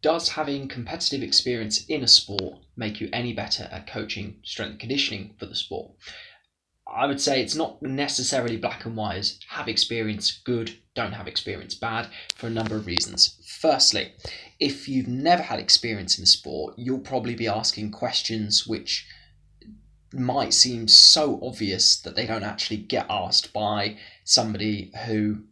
Does having competitive experience in a sport make you any better at coaching strength and conditioning for the sport? I would say it's not necessarily black and white as have experience good, don't have experience bad, for a number of reasons. Firstly, if you've never had experience in the sport, you'll probably be asking questions which might seem so obvious that they don't actually get asked by somebody who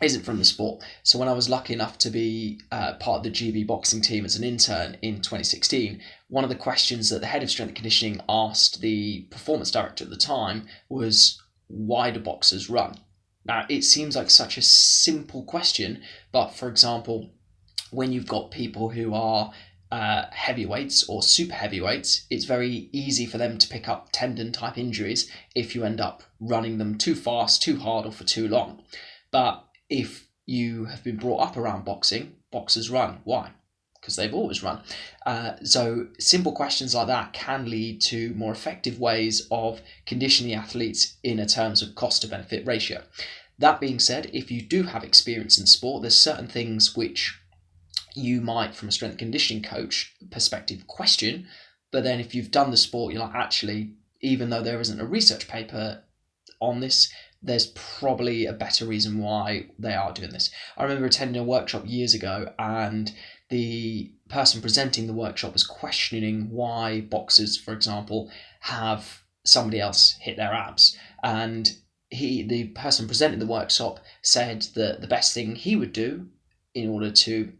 isn't from the sport. So when I was lucky enough to be part of the GB boxing team as an intern in 2016, one of the questions that the head of strength and conditioning asked the performance director at the time was, why do boxers run? Now, it seems like such a simple question, but for example, when you've got people who are heavyweights or super heavyweights, it's very easy for them to pick up tendon type injuries if you end up running them too fast, too hard, or for too long. But if you have been brought up around boxing, boxers run. Why? Because they've always run. So simple questions like that can lead to more effective ways of conditioning athletes in a terms of cost to benefit ratio. That being said, if you do have experience in sport, there's certain things which you might, from a strength and conditioning coach perspective, question. But then if you've done the sport, you're like, actually, even though there isn't a research paper on this, there's probably a better reason why they are doing this. I remember attending a workshop years ago, and the person presenting the workshop was questioning why boxers, for example, have somebody else hit their abs. And the person presenting the workshop said that the best thing he would do in order to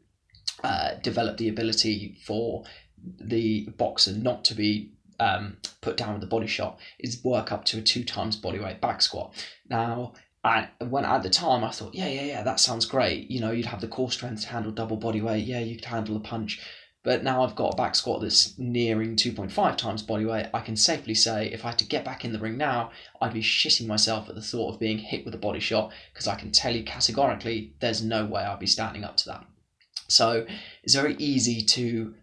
develop the ability for the boxer not to be put down with the body shot is work up to a 2 times body weight back squat. Now, when at the time I thought, yeah, that sounds great. You know, you'd have the core strength to handle double body weight. Yeah, you could handle a punch. But now I've got a back squat that's nearing 2.5 times body weight. I can safely say if I had to get back in the ring now, I'd be shitting myself at the thought of being hit with a body shot, because I can tell you categorically there's no way I'd be standing up to that. So it's very easy to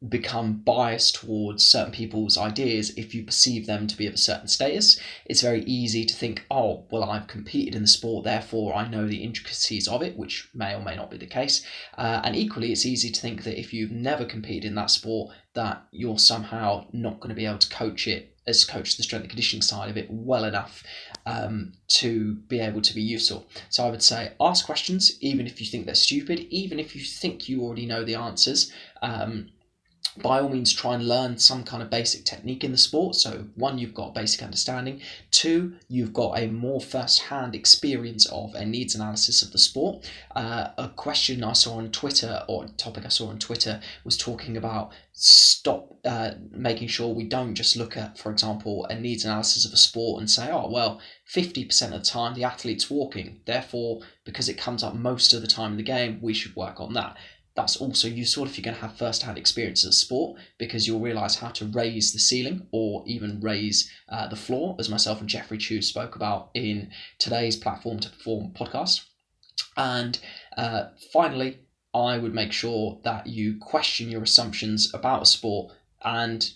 become biased towards certain people's ideas if you perceive them to be of a certain status. It's very easy to think, oh, well, I've competed in the sport, therefore I know the intricacies of it, which may or may not be the case. And equally, it's easy to think that if you've never competed in that sport, that you're somehow not going to be able to coach the strength and conditioning side of it well enough to be able to be useful. So I would say ask questions, even if you think they're stupid, even if you think you already know the answers. By all means, try and learn some kind of basic technique in the sport. So 1, you've got basic understanding. 2, you've got a more first-hand experience of a needs analysis of the sport. A question I saw on Twitter, or a topic I saw on Twitter, was talking about making sure we don't just look at, for example, a needs analysis of a sport and say, oh, well, 50% of the time the athlete's walking. Therefore, because it comes up most of the time in the game, we should work on that. That's also useful if you're going to have first-hand experience of sport, because you'll realise how to raise the ceiling or even raise the floor, as myself and Jeffrey Chu spoke about in today's Platform to Perform podcast. And finally, I would make sure that you question your assumptions about a sport and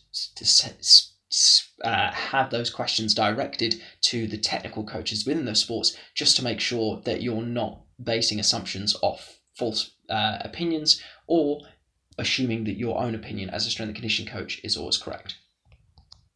have those questions directed to the technical coaches within those sports, just to make sure that you're not basing assumptions off false opinions or assuming that your own opinion as a strength and conditioning coach is always correct.